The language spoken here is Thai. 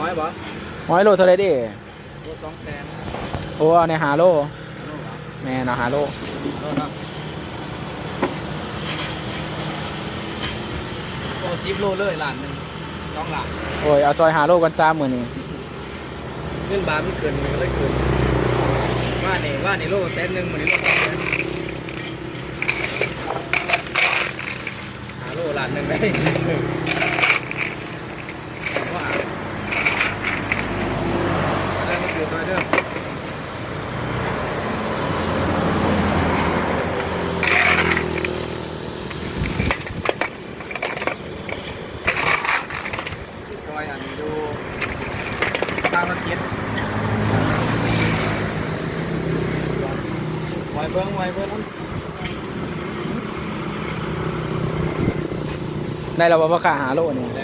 น้อยบ่หอยโลเท่าไรดิโล200,000โอ้เอาในหาโลแม่เนาะหาโลโอ้10 โลเลยล้านหนึ่ง2 ล้านโอ้ยเอาซอยหาโลกัน3 มื้อนี่เงินบาทมันเกินเลยเกินว่านี่โล100,000มื้อนี้โล200,000หาโลล้านหนึ่งได้ว่าอะไรมันเกิดด้วยเด้อซอยอันดูทางละเกียรไว้เบิ้งได้เราบ่ค่าหาโลนี่ ได้